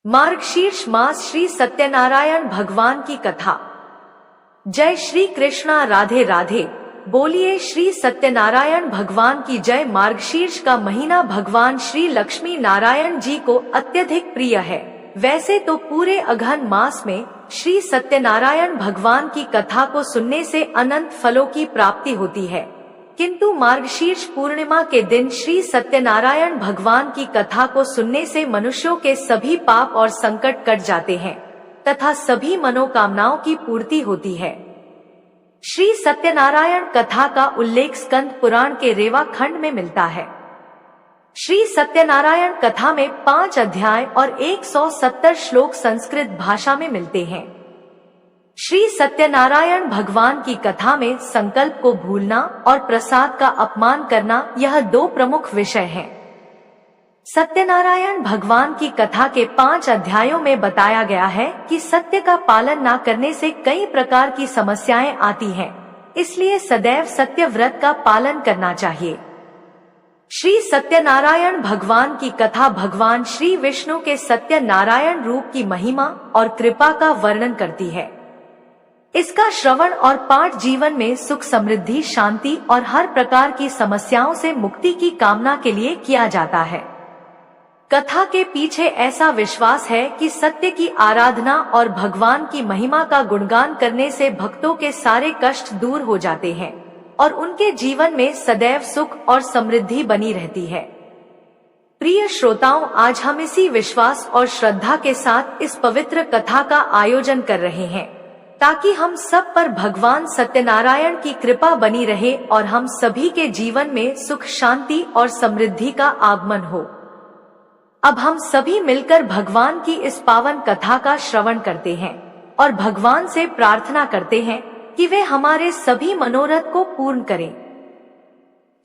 मार्गशीर्ष मास श्री सत्यनारायण भगवान की कथा। जय श्री कृष्णा, राधे राधे। बोलिए श्री सत्यनारायण भगवान की जय। मार्गशीर्ष का महीना भगवान श्री लक्ष्मी नारायण जी को अत्यधिक प्रिय है। वैसे तो पूरे अघन मास में श्री सत्यनारायण भगवान की कथा को सुनने से अनंत फलों की प्राप्ति होती है, किंतु मार्गशीर्ष पूर्णिमा के दिन श्री सत्यनारायण भगवान की कथा को सुनने से मनुष्यों के सभी पाप और संकट कट जाते हैं तथा सभी मनोकामनाओं की पूर्ति होती है। श्री सत्यनारायण कथा का उल्लेख स्कंद पुराण के रेवा खंड में मिलता है। श्री सत्यनारायण कथा में 5 अध्याय और 170 श्लोक संस्कृत भाषा में मिलते हैं। श्री सत्यनारायण भगवान की कथा में संकल्प को भूलना और प्रसाद का अपमान करना, यह 2 प्रमुख विषय हैं। सत्यनारायण भगवान की कथा के 5 अध्यायों में बताया गया है कि सत्य का पालन न करने से कई प्रकार की समस्याएं आती हैं, इसलिए सदैव सत्य व्रत का पालन करना चाहिए। श्री सत्यनारायण भगवान की कथा भगवान श्री विष्णु के सत्यनारायण रूप की महिमा और कृपा का वर्णन करती है। इसका श्रवण और पाठ जीवन में सुख, समृद्धि, शांति और हर प्रकार की समस्याओं से मुक्ति की कामना के लिए किया जाता है। कथा के पीछे ऐसा विश्वास है कि सत्य की आराधना और भगवान की महिमा का गुणगान करने से भक्तों के सारे कष्ट दूर हो जाते हैं और उनके जीवन में सदैव सुख और समृद्धि बनी रहती है। प्रिय श्रोताओं, आज हम इसी विश्वास और श्रद्धा के साथ इस पवित्र कथा का आयोजन कर रहे हैं ताकि हम सब पर भगवान सत्यनारायण की कृपा बनी रहे और हम सभी के जीवन में सुख, शांति और समृद्धि का आगमन हो। अब हम सभी मिलकर भगवान की इस पावन कथा का श्रवण करते हैं और भगवान से प्रार्थना करते हैं कि वे हमारे सभी मनोरथ को पूर्ण करें।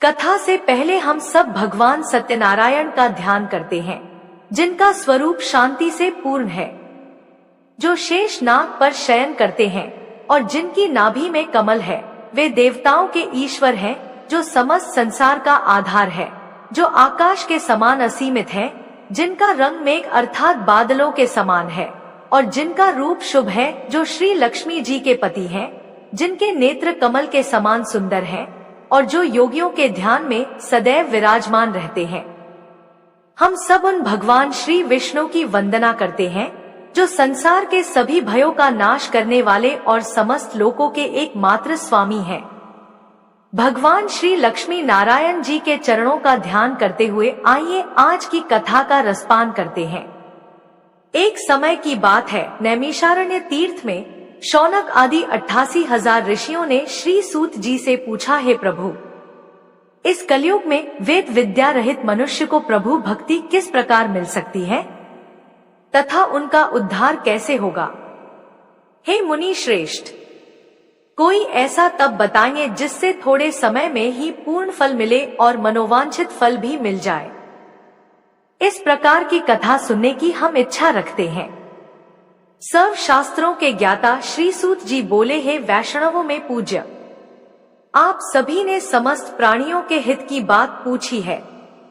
कथा से पहले हम सब भगवान सत्यनारायण का ध्यान करते हैं, जिनका स्वरूप शांति से पूर्ण है, जो शेष नाग पर शयन करते हैं और जिनकी नाभि में कमल है। वे देवताओं के ईश्वर हैं, जो समस्त संसार का आधार है, जो आकाश के समान असीमित है, जिनका रंग मेघ अर्थात बादलों के समान है और जिनका रूप शुभ है, जो श्री लक्ष्मी जी के पति हैं, जिनके नेत्र कमल के समान सुंदर हैं और जो योगियों के ध्यान में सदैव विराजमान रहते हैं। हम सब उन भगवान श्री विष्णु की वंदना करते हैं, जो संसार के सभी भयों का नाश करने वाले और समस्त लोकों के एकमात्र स्वामी हैं। भगवान श्री लक्ष्मी नारायण जी के चरणों का ध्यान करते हुए आइए आज की कथा का रसपान करते हैं। एक समय की बात है, नैमिषारण्य तीर्थ में शौनक आदि 88,000 ऋषियों ने श्री सूत जी से पूछा, हे प्रभु, इस कलयुग में वेद विद्या रहित मनुष्य को प्रभु भक्ति किस प्रकार मिल सकती है तथा उनका उद्धार कैसे होगा? हे मुनि श्रेष्ठ, कोई ऐसा तप बताइए जिससे थोड़े समय में ही पूर्ण फल मिले और मनोवांछित फल भी मिल जाए। इस प्रकार की कथा सुनने की हम इच्छा रखते हैं। सर्व शास्त्रों के ज्ञाता श्री सूत जी बोले, हे वैष्णवों में पूज्य, आप सभी ने समस्त प्राणियों के हित की बात पूछी है,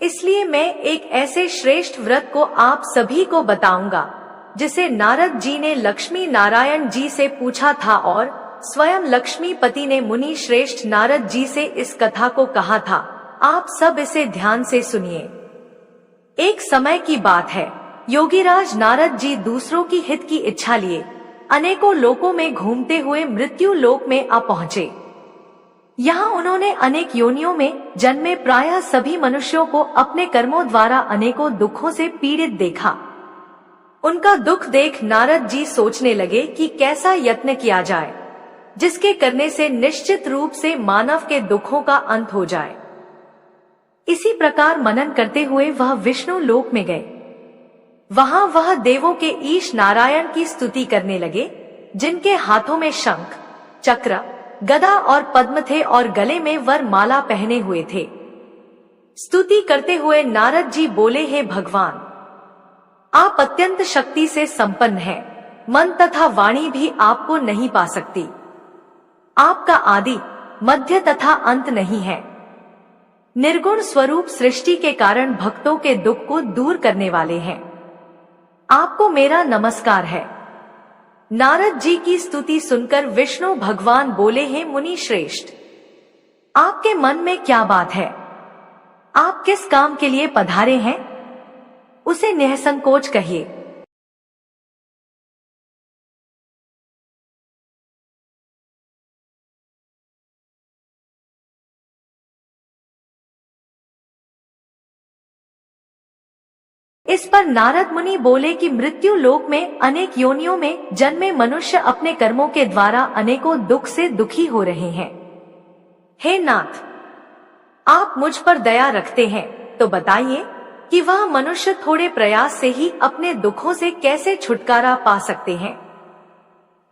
इसलिए मैं एक ऐसे श्रेष्ठ व्रत को आप सभी को बताऊंगा जिसे नारद जी ने लक्ष्मी नारायण जी से पूछा था और स्वयं लक्ष्मी पति ने मुनि श्रेष्ठ नारद जी से इस कथा को कहा था। आप सब इसे ध्यान से सुनिए। एक समय की बात है, योगीराज नारद जी दूसरों की हित की इच्छा लिए अनेकों लोकों में घूमते हुए मृत्यु लोक में आ पहुँचे। यहाँ उन्होंने अनेक योनियों में जन्मे प्रायः सभी मनुष्यों को अपने कर्मों द्वारा अनेकों दुखों से पीड़ित देखा। उनका दुख देख नारद जी सोचने लगे कि कैसा यत्न किया जाए जिसके करने से निश्चित रूप से मानव के दुखों का अंत हो जाए। इसी प्रकार मनन करते हुए वह विष्णु लोक में गए। वहां वह देवों के ईश नारायण की स्तुति करने लगे, जिनके हाथों में शंख, चक्र, गदा और पद्म थे और गले में वर माला पहने हुए थे। स्तुति करते हुए नारद जी बोले, हे भगवान, आप अत्यंत शक्ति से संपन्न हैं, मन तथा वाणी भी आपको नहीं पा सकती। आपका आदि, मध्य तथा अंत नहीं है। निर्गुण स्वरूप सृष्टि के कारण भक्तों के दुख को दूर करने वाले हैं। आपको मेरा नमस्कार है। नारद जी की स्तुति सुनकर विष्णु भगवान बोले, हैं मुनि श्रेष्ठ, आपके मन में क्या बात है? आप किस काम के लिए पधारे हैं? उसे निःसंकोच कहिए। इस पर नारद मुनि बोले कि मृत्यु लोक में अनेक योनियों में जन्मे मनुष्य अपने कर्मों के द्वारा अनेकों दुख से दुखी हो रहे हैं। हे नाथ, आप मुझ पर दया रखते हैं तो बताइए कि वह मनुष्य थोड़े प्रयास से ही अपने दुखों से कैसे छुटकारा पा सकते हैं।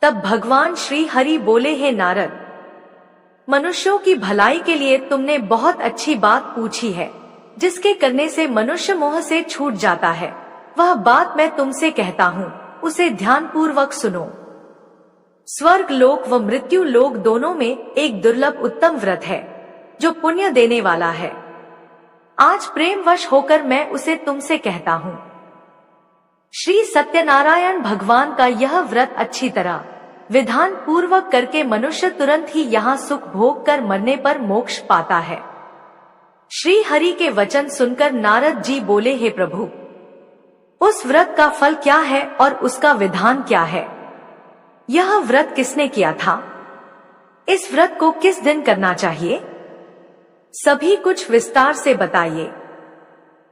तब भगवान श्री हरि बोले, हे नारद, मनुष्यों की भलाई के लिए तुमने बहुत अच्छी बात पूछी है। जिसके करने से मनुष्य मोह से छूट जाता है, वह बात मैं तुमसे कहता हूँ, उसे ध्यान पूर्वक सुनो। स्वर्ग लोक व मृत्यु लोक दोनों में एक दुर्लभ उत्तम व्रत है जो पुण्य देने वाला है। आज प्रेमवश होकर मैं उसे तुमसे कहता हूँ। श्री सत्यनारायण भगवान का यह व्रत अच्छी तरह विधान पूर्वक करके मनुष्य तुरंत ही यहाँ सुख भोग कर मरने पर मोक्ष पाता है। श्री हरि के वचन सुनकर नारद जी बोले, हे प्रभु, उस व्रत का फल क्या है और उसका विधान क्या है? यह व्रत किसने किया था? इस व्रत को किस दिन करना चाहिए? सभी कुछ विस्तार से बताइए।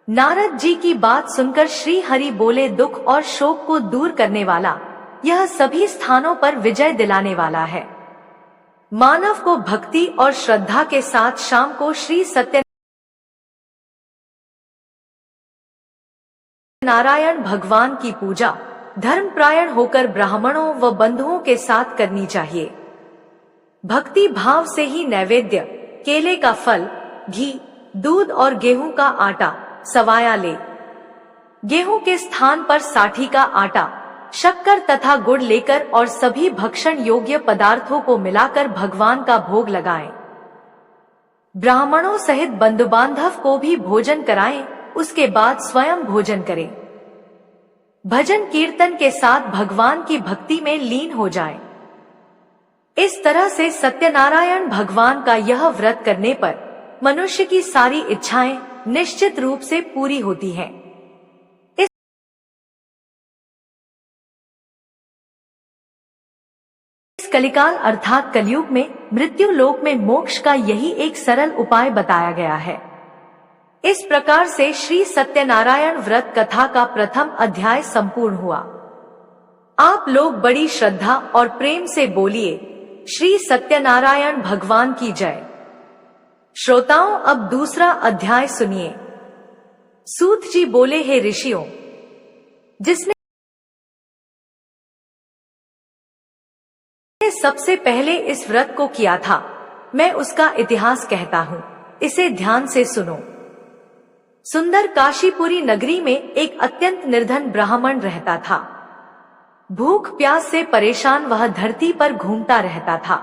नारद जी की बात सुनकर श्री हरि बोले, दुख और शोक को दूर करने वाला, यह सभी स्थानों पर विजय दिलाने वाला है। मानव को भक्ति और श्रद्धा के साथ शाम को श्री सत्यनारायण भगवान की पूजा धर्मपरायण होकर ब्राह्मणों व बंधुओं के साथ करनी चाहिए। भक्ति भाव से ही नैवेद्य, केले का फल, घी, दूध और गेहूं का आटा सवाया ले। गेहूं के स्थान पर साठी का आटा, शक्कर तथा गुड़ लेकर और सभी भक्षण योग्य पदार्थों को मिलाकर भगवान का भोग लगाएं। ब्राह्मणों सहित बंधु बांधव को भी भोजन कराएं, उसके बाद स्वयं भोजन करें। भजन कीर्तन के साथ भगवान की भक्ति में लीन हो जाएं। इस तरह से सत्यनारायण भगवान का यह व्रत करने पर मनुष्य की सारी इच्छाएं निश्चित रूप से पूरी होती हैं। इस कलिकाल अर्थात कलयुग में मृत्यु लोक में मोक्ष का यही एक सरल उपाय बताया गया है। इस प्रकार से श्री सत्यनारायण व्रत कथा का प्रथम अध्याय संपूर्ण हुआ। आप लोग बड़ी श्रद्धा और प्रेम से बोलिए, श्री सत्यनारायण भगवान की जय। श्रोताओं, अब दूसरा अध्याय सुनिए। सूत जी बोले, हे ऋषियों, जिसने सबसे पहले इस व्रत को किया था, मैं उसका इतिहास कहता हूँ, इसे ध्यान से सुनो। सुंदर काशीपुरी नगरी में एक अत्यंत निर्धन ब्राह्मण रहता था। भूख प्यास से परेशान वह धरती पर घूमता रहता था।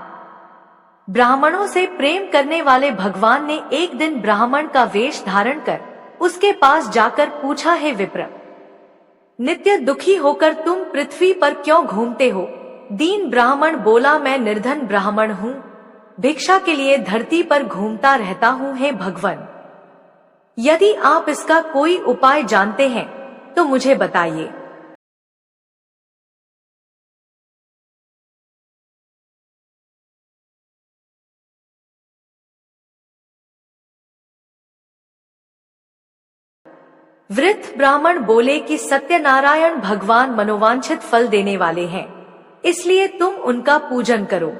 ब्राह्मणों से प्रेम करने वाले भगवान ने एक दिन ब्राह्मण का वेश धारण कर उसके पास जाकर पूछा, हे विप्र, नित्य दुखी होकर तुम पृथ्वी पर क्यों घूमते हो? दीन ब्राह्मण बोला, मैं निर्धन ब्राह्मण हूँ, भिक्षा के लिए धरती पर घूमता रहता हूँ। हे भगवान, यदि आप इसका कोई उपाय जानते हैं तो मुझे बताइए। वृद्ध ब्राह्मण बोले कि सत्यनारायण भगवान मनोवांछित फल देने वाले हैं, इसलिए तुम उनका पूजन करो।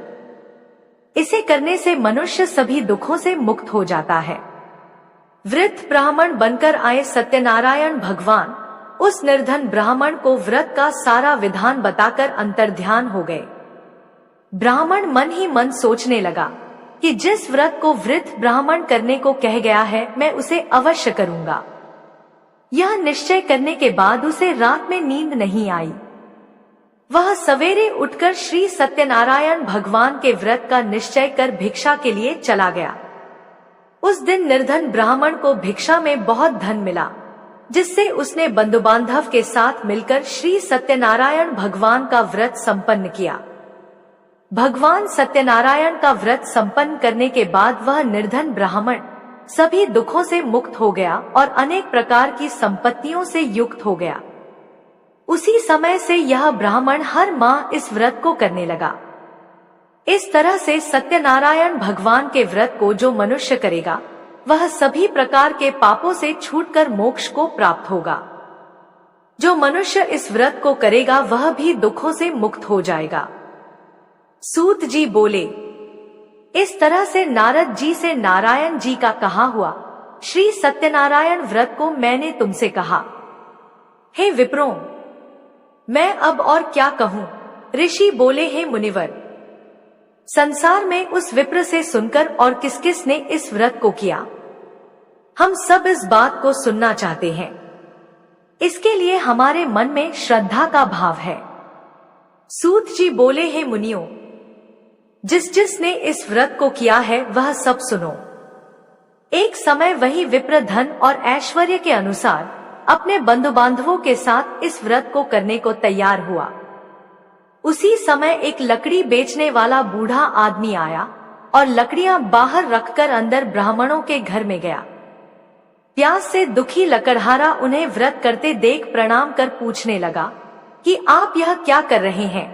इसे करने से मनुष्य सभी दुखों से मुक्त हो जाता है। वृद्ध ब्राह्मण बनकर आए सत्यनारायण भगवान उस निर्धन ब्राह्मण को व्रत का सारा विधान बताकर अंतर्ध्यान हो गए। ब्राह्मण मन ही मन सोचने लगा कि जिस व्रत को वृद्ध ब्राह्मण करने को कह गया है, मैं उसे अवश्य करूंगा। यह निश्चय करने के बाद उसे रात में नींद नहीं आई। वह सवेरे उठकर श्री सत्यनारायण भगवान के व्रत का निश्चय कर भिक्षा के लिए चला गया। उस दिन निर्धन ब्राह्मण को भिक्षा में बहुत धन मिला, जिससे उसने बंधु बांधव के साथ मिलकर श्री सत्यनारायण भगवान का व्रत संपन्न किया। भगवान सत्यनारायण का व्रत संपन्न करने के बाद वह निर्धन ब्राह्मण सभी दुखों से मुक्त हो गया और अनेक प्रकार की संपत्तियों से युक्त हो गया। उसी समय से यह ब्राह्मण हर माह इस व्रत को करने लगा। इस तरह से सत्यनारायण भगवान के व्रत को जो मनुष्य करेगा वह सभी प्रकार के पापों से छूटकर मोक्ष को प्राप्त होगा। जो मनुष्य इस व्रत को करेगा वह भी दुखों से मुक्त हो जाएगा। सूत जी बोले, इस तरह से नारद जी से नारायण जी का कहा हुआ श्री सत्यनारायण व्रत को मैंने तुमसे कहा। हे विप्रों, मैं अब और क्या कहूँ। ऋषि बोले, हे मुनिवर, संसार में उस विप्र से सुनकर और किस किस ने इस व्रत को किया, हम सब इस बात को सुनना चाहते हैं। इसके लिए हमारे मन में श्रद्धा का भाव है। सूत जी बोले, हे मुनियों, जिस जिसने इस व्रत को किया है वह सब सुनो। एक समय वही विप्र धन और ऐश्वर्य के अनुसार अपने बंधु बांधवों के साथ इस व्रत को करने को तैयार हुआ। उसी समय एक लकड़ी बेचने वाला बूढ़ा आदमी आया और लकड़ियां बाहर रखकर अंदर ब्राह्मणों के घर में गया। प्यास से दुखी लकड़हारा उन्हें व्रत करते देख प्रणाम कर पूछने लगा कि आप यह क्या कर रहे हैं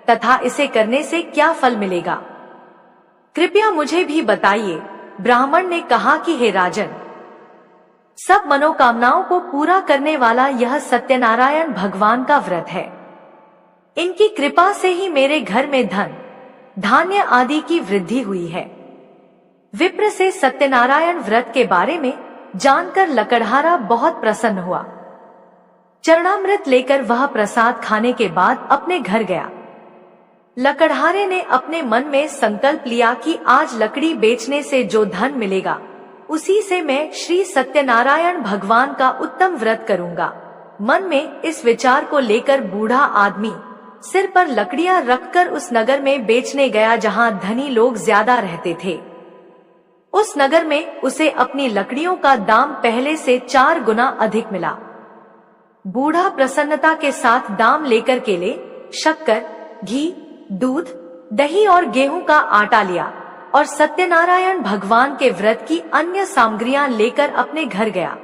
तथा इसे करने से क्या फल मिलेगा, कृपया मुझे भी बताइए। ब्राह्मण ने कहा कि हे राजन, सब मनोकामनाओं को पूरा करने वाला यह सत्यनारायण भगवान का व्रत है। इनकी कृपा से ही मेरे घर में धन धान्य आदि की वृद्धि हुई है। विप्र से सत्यनारायण व्रत के बारे में जानकर लकड़हारा बहुत प्रसन्न हुआ। चरणामृत लेकर वह प्रसाद खाने के बाद अपने घर गया। लकड़हारे ने अपने मन में संकल्प लिया कि आज लकड़ी बेचने से जो धन मिलेगा उसी से मैं श्री सत्यनारायण भगवान का उत्तम व्रत करूंगा। मन में इस विचार को लेकर बूढ़ा आदमी सिर पर लकड़ियां रखकर उस नगर में बेचने गया जहां धनी लोग ज्यादा रहते थे। उस नगर में उसे अपनी लकड़ियों का दाम पहले से 4 गुना अधिक मिला। बूढ़ा प्रसन्नता के साथ दाम लेकर केले, शक्कर, घी, दूध, दही और गेहूं का आटा लिया और सत्यनारायण भगवान के व्रत की अन्य सामग्रियां लेकर अपने घर गया।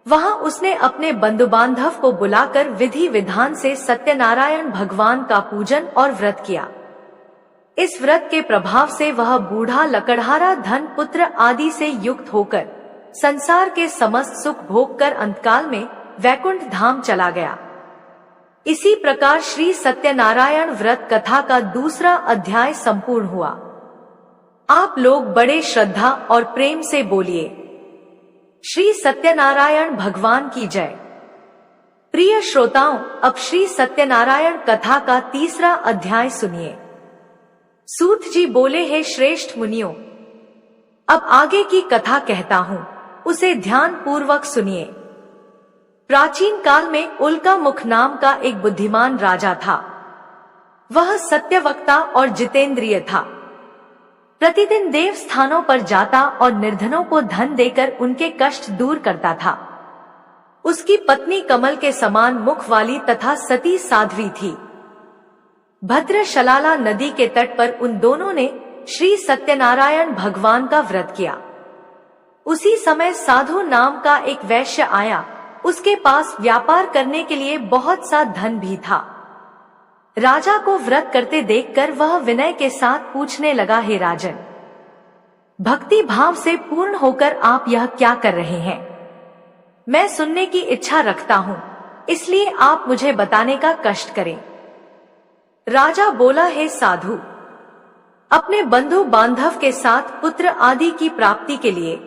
वहां उसने अपने बंधु बांधव को बुलाकर विधि विधान से सत्यनारायण भगवान का पूजन और व्रत किया। इस व्रत के प्रभाव से वह बूढ़ा लकड़हारा धन पुत्र आदि से युक्त होकर संसार के समस्त सुख भोग कर अंतकाल में वैकुंठ धाम चला गया। इसी प्रकार श्री सत्यनारायण व्रत कथा का दूसरा अध्याय संपूर्ण हुआ। आप लोग बड़े श्रद्धा और प्रेम से बोलिए, श्री सत्यनारायण भगवान की जय। प्रिय श्रोताओं, अब श्री सत्यनारायण कथा का तीसरा अध्याय सुनिए। सूत जी बोले, हे श्रेष्ठ मुनियों, अब आगे की कथा कहता हूँ, उसे ध्यान पूर्वक सुनिए। प्राचीन काल में उल्का मुख नाम का एक बुद्धिमान राजा था। वह सत्यवक्ता और जितेंद्रिय था। प्रतिदिन देव स्थानों पर जाता और निर्धनों को धन देकर उनके कष्ट दूर करता था। उसकी पत्नी कमल के समान मुख वाली तथा सती साध्वी थी। भद्रशलाला नदी के तट पर उन दोनों ने श्री सत्यनारायण भगवान का व्रत किया। उसी समय साधु नाम का एक वैश्य आया। उसके पास व्यापार करने के लिए बहुत सा धन भी था। राजा को व्रत करते देखकर वह विनय के साथ पूछने लगा, हे राजन, भक्ति भाव से पूर्ण होकर आप यह क्या कर रहे हैं? मैं सुनने की इच्छा रखता हूँ, इसलिए आप मुझे बताने का कष्ट करें। राजा बोला, हे साधु, अपने बंधु बांधव के साथ पुत्र आदि की प्राप्ति के लिए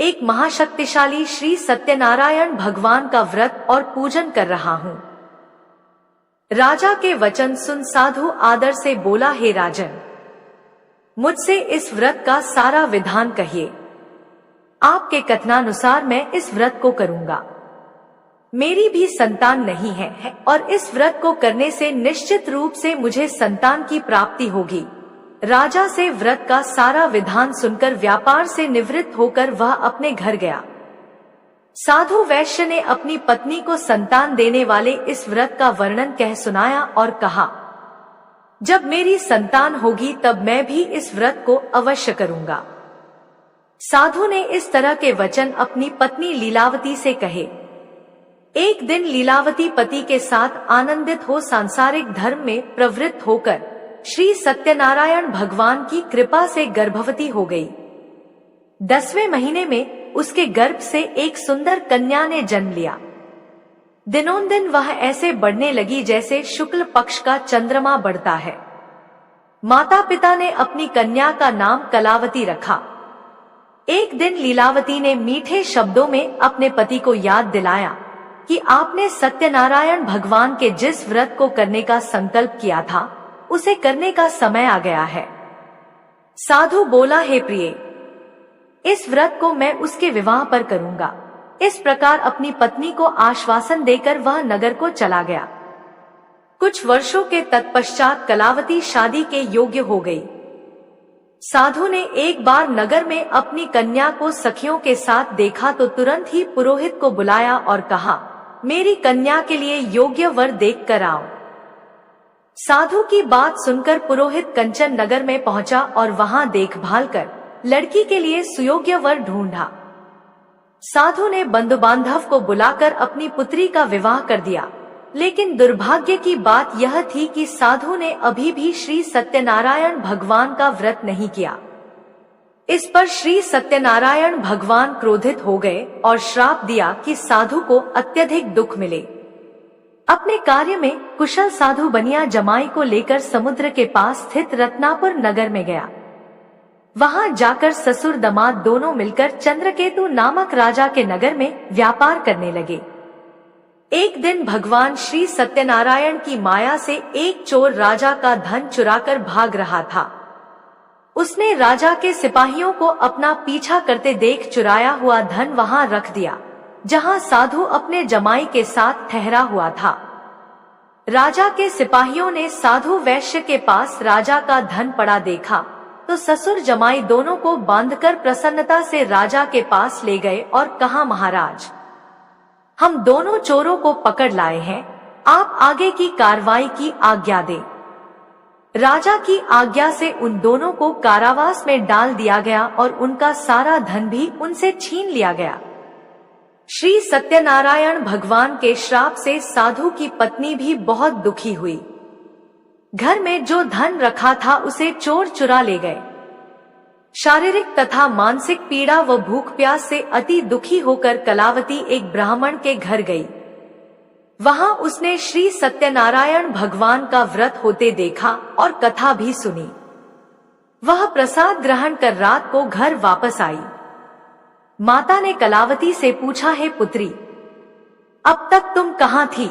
एक महाशक्तिशाली श्री सत्यनारायण भगवान का व्रत और पूजन कर रहा हूँ। राजा के वचन सुन साधु आदर से बोला, हे राजन, मुझसे इस व्रत का सारा विधान कहिए। आपके कथनानुसार मैं इस व्रत को करूंगा। मेरी भी संतान नहीं है और इस व्रत को करने से निश्चित रूप से मुझे संतान की प्राप्ति होगी। राजा से व्रत का सारा विधान सुनकर व्यापार से निवृत्त होकर वह अपने घर गया। साधु वैश्य ने अपनी पत्नी को संतान देने वाले इस व्रत का वर्णन कह सुनाया और कहा, जब मेरी संतान होगी तब मैं भी इस व्रत को अवश्य करूंगा। साधु ने इस तरह के वचन अपनी पत्नी लीलावती से कहे। एक दिन लीलावती पति के साथ आनंदित हो सांसारिक धर्म में प्रवृत्त होकर श्री सत्यनारायण भगवान की कृपा से गर्भवती हो गई। 10वें महीने में उसके गर्भ से एक सुंदर कन्या ने जन्म लिया। दिनोंदिन वह ऐसे बढ़ने लगी जैसे शुक्ल पक्ष का चंद्रमा बढ़ता है। माता पिता ने अपनी कन्या का नाम कलावती रखा। एक दिन लीलावती ने मीठे शब्दों में अपने पति को याद दिलाया कि आपने सत्यनारायण भगवान के जिस व्रत को करने का संकल्प किया था उसे करने का समय आ गया है। साधु बोला, हे प्रिय, इस व्रत को मैं उसके विवाह पर करूंगा। इस प्रकार अपनी पत्नी को आश्वासन देकर वह नगर को चला गया। कुछ वर्षों के तत्पश्चात कलावती शादी के योग्य हो गई। साधु ने एक बार नगर में अपनी कन्या को सखियों के साथ देखा तो तुरंत ही पुरोहित को बुलाया और कहा, मेरी कन्या के लिए योग्य वर देख कर आओ। साधु की बात सुनकर पुरोहित कंचन नगर में पहुंचा और वहां देखभाल कर लड़की के लिए सुयोग्य वर ढूंढा। साधु ने बंधु बांधव को बुलाकर अपनी पुत्री का विवाह कर दिया, लेकिन दुर्भाग्य की बात यह थी कि साधु ने अभी भी श्री सत्यनारायण भगवान का व्रत नहीं किया। इस पर श्री सत्यनारायण भगवान क्रोधित हो गए और श्राप दिया कि साधु को अत्यधिक दुख मिले। अपने कार्य में कुशल साधु बनिया जमाई को लेकर समुद्र के पास स्थित रत्नापुर नगर में गया। वहां जाकर ससुर दामाद दोनों मिलकर चंद्रकेतु नामक राजा के नगर में व्यापार करने लगे। एक दिन भगवान श्री सत्यनारायण की माया से एक चोर राजा का धन चुराकर भाग रहा था। उसने राजा के सिपाहियों को अपना पीछा करते देख चुराया हुआ धन वहां रख दिया, जहां साधु अपने जमाई के साथ ठहरा हुआ था। राजा के सिपाहियों ने साधु वैश्य के पास राजा का धन पड़ा देखा तो ससुर जमाई दोनों को बांधकर प्रसन्नता से राजा के पास ले गए और कहा, महाराज, हम दोनों चोरों को पकड़ लाए हैं, आप आगे की कार्रवाई की आज्ञा दें। राजा की आज्ञा से उन दोनों को कारावास में डाल दिया गया और उनका सारा धन भी उनसे छीन लिया गया। श्री सत्यनारायण भगवान के श्राप से साधु की पत्नी भी बहुत दुखी हुई। घर में जो धन रखा था उसे चोर चुरा ले गए। शारीरिक तथा मानसिक पीड़ा व भूख प्यास से अति दुखी होकर कलावती एक ब्राह्मण के घर गई। वहां उसने श्री सत्यनारायण भगवान का व्रत होते देखा और कथा भी सुनी। वह प्रसाद ग्रहण कर रात को घर वापस आई। माता ने कलावती से पूछा, हे पुत्री, अब तक तुम कहाँ थी?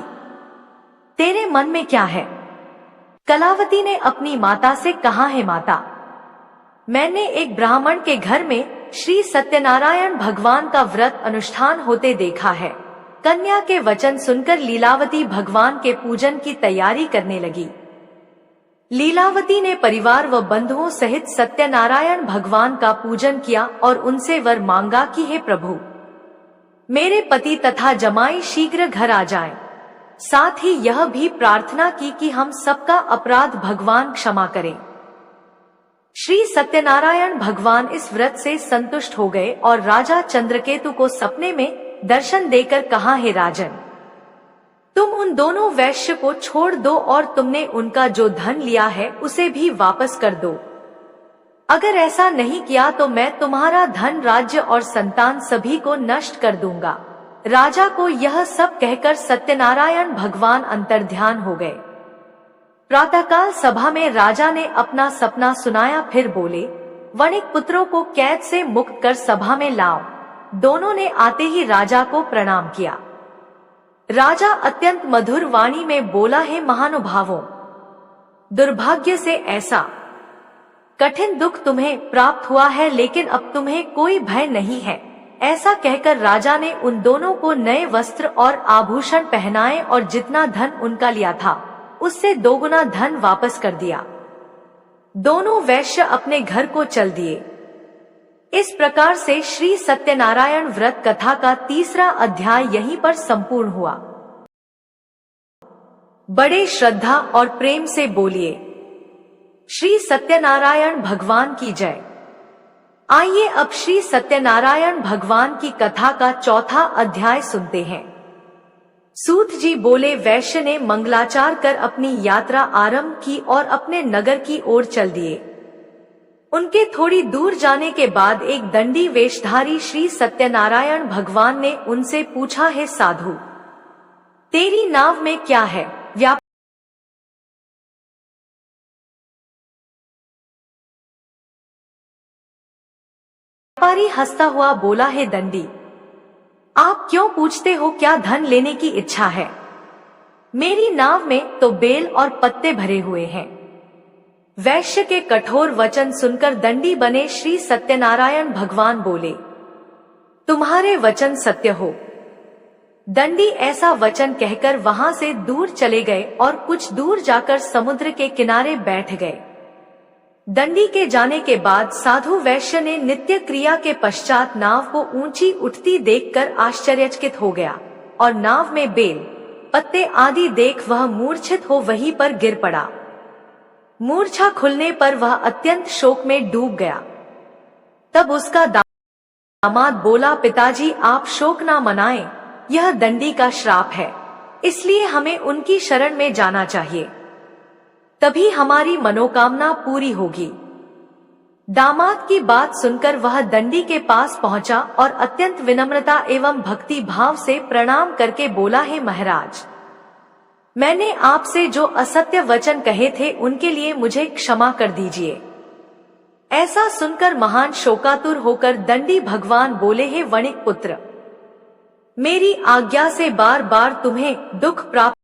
तेरे मन में क्या है? कलावती ने अपनी माता से कहा, है माता, मैंने एक ब्राह्मण के घर में श्री सत्यनारायण भगवान का व्रत अनुष्ठान होते देखा है। कन्या के वचन सुनकर लीलावती भगवान के पूजन की तैयारी करने लगी। लीलावती ने परिवार व बंधुओं सहित सत्यनारायण भगवान का पूजन किया और उनसे वर मांगा कि हे प्रभु, मेरे पति तथा जमाई शीघ्र घर आ जाएं। साथ ही यह भी प्रार्थना की कि हम सबका अपराध भगवान क्षमा करें। श्री सत्यनारायण भगवान इस व्रत से संतुष्ट हो गए और राजा चंद्रकेतु को सपने में दर्शन देकर कहा, हे राजन, तुम उन दोनों वैश्य को छोड़ दो और तुमने उनका जो धन लिया है उसे भी वापस कर दो। अगर ऐसा नहीं किया तो मैं तुम्हारा धन, राज्य और संतान सभी को नष्ट कर दूंगा। राजा को यह सब कहकर सत्यनारायण भगवान अंतर्ध्यान हो गए। प्रातःकाल सभा में राजा ने अपना सपना सुनाया, फिर बोले, वणिक पुत्रों को कैद से मुक्त कर सभा में लाओ। दोनों ने आते ही राजा को प्रणाम किया। राजा अत्यंत मधुर वाणी में बोला, हे महानुभावों, दुर्भाग्य से ऐसा कठिन दुख तुम्हें प्राप्त हुआ है, लेकिन अब तुम्हें कोई भय नहीं है। ऐसा कहकर राजा ने उन दोनों को नए वस्त्र और आभूषण पहनाए और जितना धन उनका लिया था उससे दोगुना धन वापस कर दिया। दोनों वैश्य अपने घर को चल दिए। इस प्रकार से श्री सत्यनारायण व्रत कथा का 3रा अध्याय यहीं पर संपूर्ण हुआ। बड़े श्रद्धा और प्रेम से बोलिए श्री सत्यनारायण भगवान की जय। आइए अब श्री सत्यनारायण भगवान की कथा का 4था अध्याय सुनते हैं। सूत जी बोले, वैश्य ने मंगलाचार कर अपनी यात्रा आरंभ की और अपने नगर की ओर चल दिए। उनके थोड़ी दूर जाने के बाद एक दंडी वेशधारी श्री सत्यनारायण भगवान ने उनसे पूछा, हे साधु, तेरी नाव में क्या है? व्यापारी हंसता हुआ बोला, हे दंडी, आप क्यों पूछते हो, क्या धन लेने की इच्छा है? मेरी नाव में तो बेल और पत्ते भरे हुए हैं। वैश्य के कठोर वचन सुनकर दंडी बने श्री सत्यनारायण भगवान बोले, तुम्हारे वचन सत्य हो। दंडी ऐसा वचन कहकर वहां से दूर चले गए और कुछ दूर जाकर समुद्र के किनारे बैठ गए। दंडी के जाने के बाद साधु वैश्य ने नित्य क्रिया के पश्चात नाव को ऊंची उठती देखकर आश्चर्यचकित हो गया और नाव में बेल पत्ते आदि देख वह मूर्छित हो वहीं पर गिर पड़ा। मूर्छा खुलने पर वह अत्यंत शोक में डूब गया। तब उसका दामाद बोला, पिताजी आप शोक ना मनाएं, यह दंडी का श्राप है, इसलिए हमें उनकी शरण में जाना चाहिए, तभी हमारी मनोकामना पूरी होगी। दामाद की बात सुनकर वह दंडी के पास पहुंचा और अत्यंत विनम्रता एवं भक्ति भाव से प्रणाम करके बोला, हे महाराज, मैंने आपसे जो असत्य वचन कहे थे उनके लिए मुझे क्षमा कर दीजिए। ऐसा सुनकर महान शोकातुर होकर दंडी भगवान बोले, हे वणिक पुत्र, मेरी आज्ञा से बार बार तुम्हें दुख प्राप्त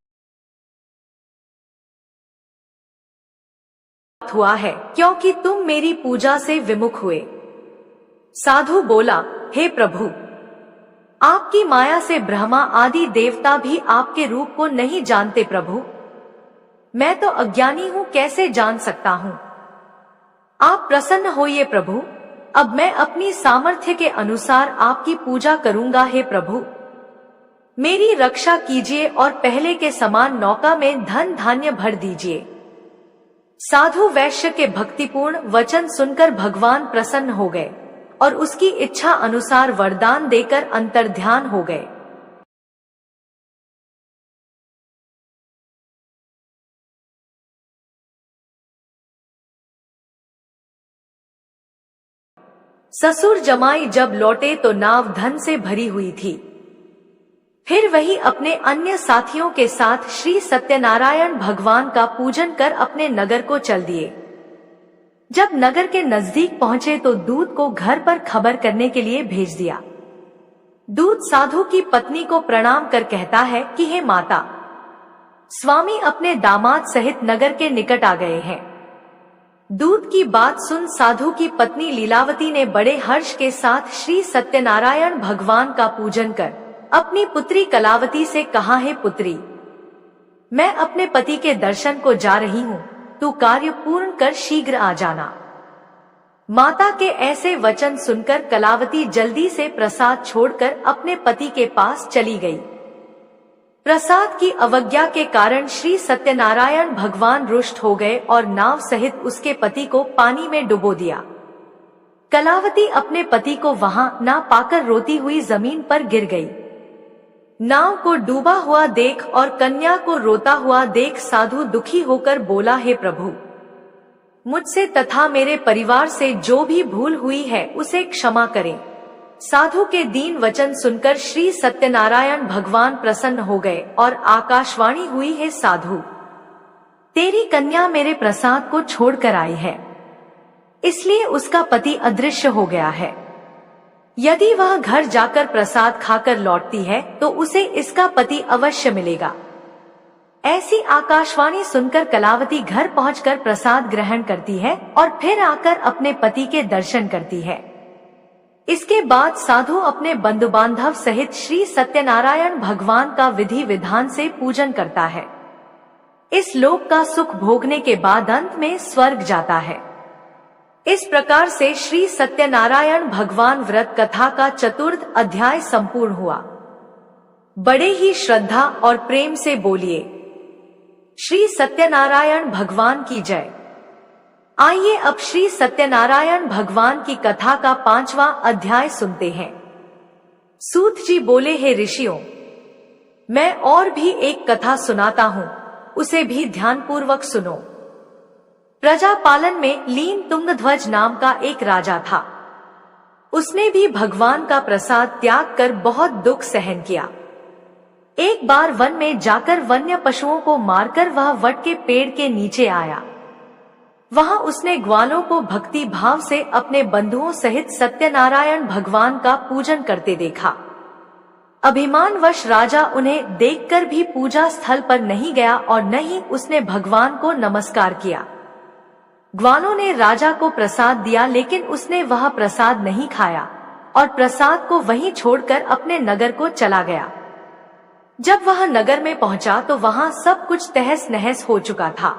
हुआ है, क्योंकि तुम मेरी पूजा से विमुख हुए। साधु बोला, हे प्रभु, आपकी माया से ब्रह्मा आदि देवता भी आपके रूप को नहीं जानते। प्रभु, मैं तो अज्ञानी हूँ, कैसे जान सकता हूँ? आप प्रसन्न होइए प्रभु, अब मैं अपनी सामर्थ्य के अनुसार आपकी पूजा करूंगा। हे प्रभु, मेरी रक्षा कीजिए और पहले के समान नौका में धन धान्य भर दीजिए। साधु वैश्य के भक्तिपूर्ण वचन सुनकर भगवान प्रसन्न हो गए और उसकी इच्छा अनुसार वरदान देकर अंतर्ध्यान हो गए। ससुर जमाई जब लौटे तो नाव धन से भरी हुई थी। फिर वही अपने अन्य साथियों के साथ श्री सत्यनारायण भगवान का पूजन कर अपने नगर को चल दिए। जब नगर के नजदीक पहुंचे तो दूत को घर पर खबर करने के लिए भेज दिया। दूत साधु की पत्नी को प्रणाम कर कहता है कि हे माता, स्वामी अपने दामाद सहित नगर के निकट आ गए हैं। दूत की बात सुन साधु की पत्नी लीलावती ने बड़े हर्ष के साथ श्री सत्यनारायण भगवान का पूजन कर अपनी पुत्री कलावती से कहा, हे पुत्री, मैं अपने पति के दर्शन को जा रही हूँ, तू कार्य पूर्ण कर शीघ्र आ जाना। माता के ऐसे वचन सुनकर कलावती जल्दी से प्रसाद छोड़कर अपने पति के पास चली गई। प्रसाद की अवज्ञा के कारण श्री सत्यनारायण भगवान रुष्ट हो गए और नाव सहित उसके पति को पानी में डुबो दिया। कलावती अपने पति को वहां ना पाकर रोती हुई जमीन पर गिर गई। नाव को डूबा हुआ देख और कन्या को रोता हुआ देख साधु दुखी होकर बोला, हे प्रभु, मुझसे तथा मेरे परिवार से जो भी भूल हुई है उसे क्षमा करें। साधु के दीन वचन सुनकर श्री सत्यनारायण भगवान प्रसन्न हो गए और आकाशवाणी हुई, हे साधु, तेरी कन्या मेरे प्रसाद को छोड़कर आई है, इसलिए उसका पति अदृश्य हो गया है। यदि वह घर जाकर प्रसाद खाकर लौटती है तो उसे इसका पति अवश्य मिलेगा। ऐसी आकाशवाणी सुनकर कलावती घर पहुंचकर प्रसाद ग्रहण करती है और फिर आकर अपने पति के दर्शन करती है। इसके बाद साधु अपने बंधु बांधव सहित श्री सत्यनारायण भगवान का विधि विधान से पूजन करता है। इस लोक का सुख भोगने के बाद अंत में स्वर्ग जाता है। इस प्रकार से श्री सत्यनारायण भगवान व्रत कथा का चतुर्थ अध्याय संपूर्ण हुआ। बड़े ही श्रद्धा और प्रेम से बोलिए श्री सत्यनारायण भगवान की जय। आइए अब श्री सत्यनारायण भगवान की कथा का 5वां अध्याय सुनते हैं। सूत जी बोले, हे ऋषियों, मैं और भी एक कथा सुनाता हूँ, उसे भी ध्यानपूर्वक सुनो। प्रजा पालन में लीन तुंगध्वज नाम का एक राजा था। उसने भी भगवान का प्रसाद त्याग कर बहुत दुख सहन किया। एक बार वन में जाकर वन्य पशुओं को मारकर वह वट के पेड़ के नीचे आया। वहां उसने ग्वालों को भक्ति भाव से अपने बंधुओं सहित सत्यनारायण भगवान का पूजन करते देखा। अभिमानवश राजा उन्हें देखकर भी पूजा स्थल पर नहीं गया और न ही उसने भगवान को नमस्कार किया। ग्वालों ने राजा को प्रसाद दिया, लेकिन उसने वह प्रसाद नहीं खाया और प्रसाद को वहीं छोड़कर अपने नगर को चला गया। जब वह नगर में पहुंचा तो वहां सब कुछ तहस नहस हो चुका था।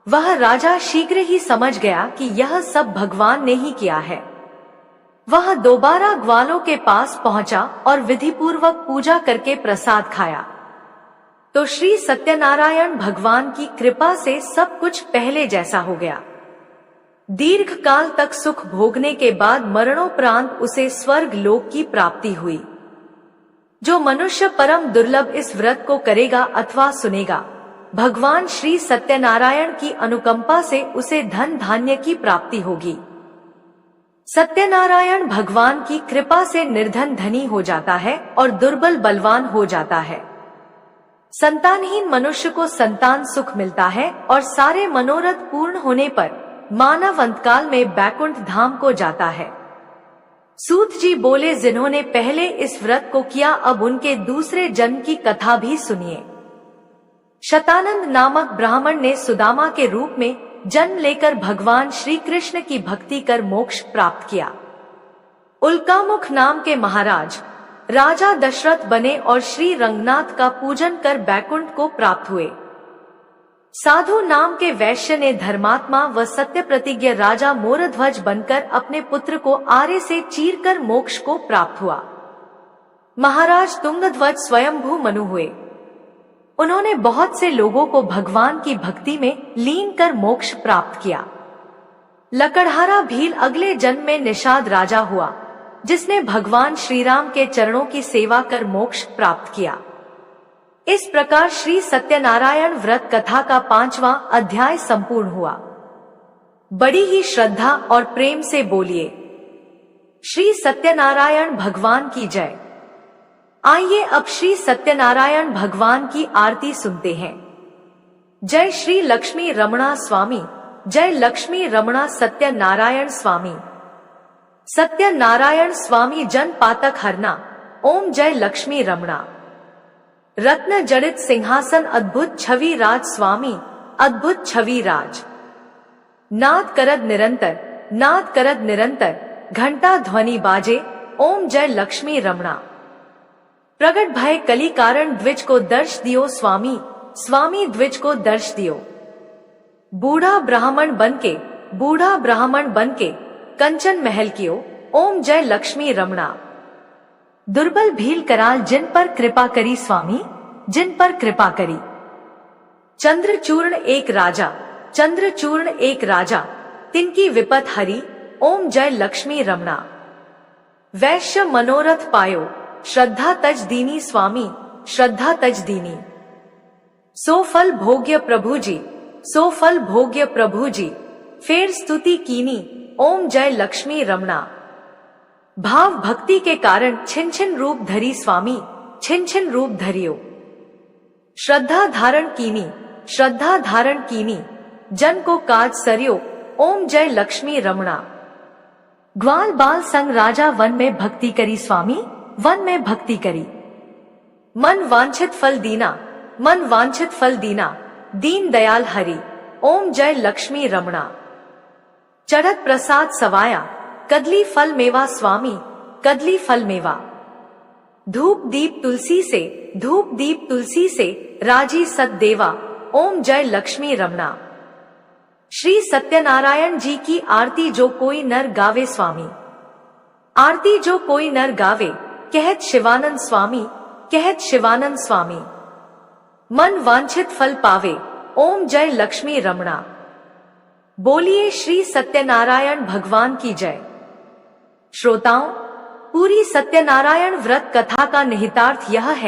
वह राजा शीघ्र ही समझ गया कि यह सब भगवान ने ही किया है। वह दोबारा ग्वालों के पास पहुंचा और विधिपूर्वक पूजा करके प्रसाद खाया तो श्री सत्यनारायण भगवान की कृपा से सब कुछ पहले जैसा हो गया। दीर्घ काल तक सुख भोगने के बाद मरणोपरांत उसे स्वर्ग लोक की प्राप्ति हुई। जो मनुष्य परम दुर्लभ इस व्रत को करेगा अथवा सुनेगा, भगवान श्री सत्यनारायण की अनुकंपा से उसे धन धान्य की प्राप्ति होगी। सत्यनारायण भगवान की कृपा से निर्धन धनी हो जाता है और दुर्बल बलवान हो जाता है। संतानहीन मनुष्य को संतान सुख मिलता है और सारे मनोरथ पूर्ण होने पर मानव अंतकाल में बैकुंठ धाम को जाता है। सूत जी बोले, जिन्होंने पहले इस व्रत को किया अब उनके दूसरे जन्म की कथा भी सुनिए। शतानंद नामक ब्राह्मण ने सुदामा के रूप में जन्म लेकर भगवान श्री कृष्ण की भक्ति कर मोक्ष प्राप्त किया। उल्कामुख नाम के महाराज राजा दशरथ बने और श्री रंगनाथ का पूजन कर बैकुंठ को प्राप्त हुए। साधु नाम के वैश्य ने धर्मात्मा व सत्य प्रतिज्ञ राजा मोरध्वज बनकर अपने पुत्र को आरे से चीरकर मोक्ष को प्राप्त हुआ। महाराज तुंगध्वज स्वयंभू मनु हुए। उन्होंने बहुत से लोगों को भगवान की भक्ति में लीन कर मोक्ष प्राप्त किया। लकड़हारा भील अगले जन्म में निषाद राजा हुआ, जिसने भगवान श्री राम के चरणों की सेवा कर मोक्ष प्राप्त किया। इस प्रकार श्री सत्यनारायण व्रत कथा का 5वां अध्याय संपूर्ण हुआ। बड़ी ही श्रद्धा और प्रेम से बोलिए श्री सत्यनारायण भगवान की जय। आइए अब श्री सत्यनारायण भगवान की आरती सुनते हैं। जय श्री लक्ष्मी रमणा स्वामी, जय लक्ष्मी रमणा सत्यनारायण स्वामी। सत्यनारायण स्वामी जन पातक हरना, ओम जय लक्ष्मी रमणा। रत्न जड़ित सिंहासन अद्भुत छवि राज स्वामी, अद्भुत छवि राज। नाद करद निरंतर, नाद करद निरंतर, घंटा ध्वनि बाजे, ओम जय लक्ष्मी रमणा। प्रगट भय कली कारण द्विज को दर्श दियो स्वामी, स्वामी द्विज को दर्श दियो। बूढ़ा ब्राह्मण बनके, बूढ़ा ब्राह्मण बनके कंचन महल कियो, ओम जय लक्ष्मी रमणा। दुर्बल भील कराल जिन पर कृपा करी स्वामी, जिन पर कृपा करी। चंद्रचूर्ण एक राजा, चंद्रचूर्ण एक राजा, तिनकी विपत हरी, ओम जय लक्ष्मी रमणा। वैश्य मनोरथ पायो, श्रद्धा तज दीनी स्वामी, श्रद्धा तज दीनी। सो फल भोग्य प्रभु जी, सो फल भोग्य प्रभु जी, फेर स्तुति कीनी, ओम जय लक्ष्मी रमणा। भाव भक्ति के कारण छिन छिन रूप धरी स्वामी, छिन छिन रूप धरियो। श्रद्धा धारण कीनी, श्रद्धा धारण कीनी, जन को काज सरियो, ओम जय लक्ष्मी रमणा। ग्वाल बाल संग राजा वन में भक्ति करी स्वामी, वन में भक्ति करी। मन वांछित फल दीना, मन वांछित फल दीना, दीन दयाल हरि, ओम जय लक्ष्मी रमणा। चढ़त प्रसाद सवाया, कदली फल मेवा स्वामी, कदली फल मेवा। धूप दीप तुलसी से, धूप दीप तुलसी से, राजी सत देवा, ओम जय लक्ष्मी रमणा। श्री सत्यनारायण जी की आरती जो कोई नर गावे स्वामी। आरती जो कोई नर गावे, कहत शिवानंद स्वामी, कहत शिवानंद स्वामी। मन वांछित फल पावे, ओम जय लक्ष्मी रमणा। बोलिए श्री सत्यनारायण भगवान की जय। श्रोताओं, पूरी सत्यनारायण व्रत कथा का निहितार्थ यह है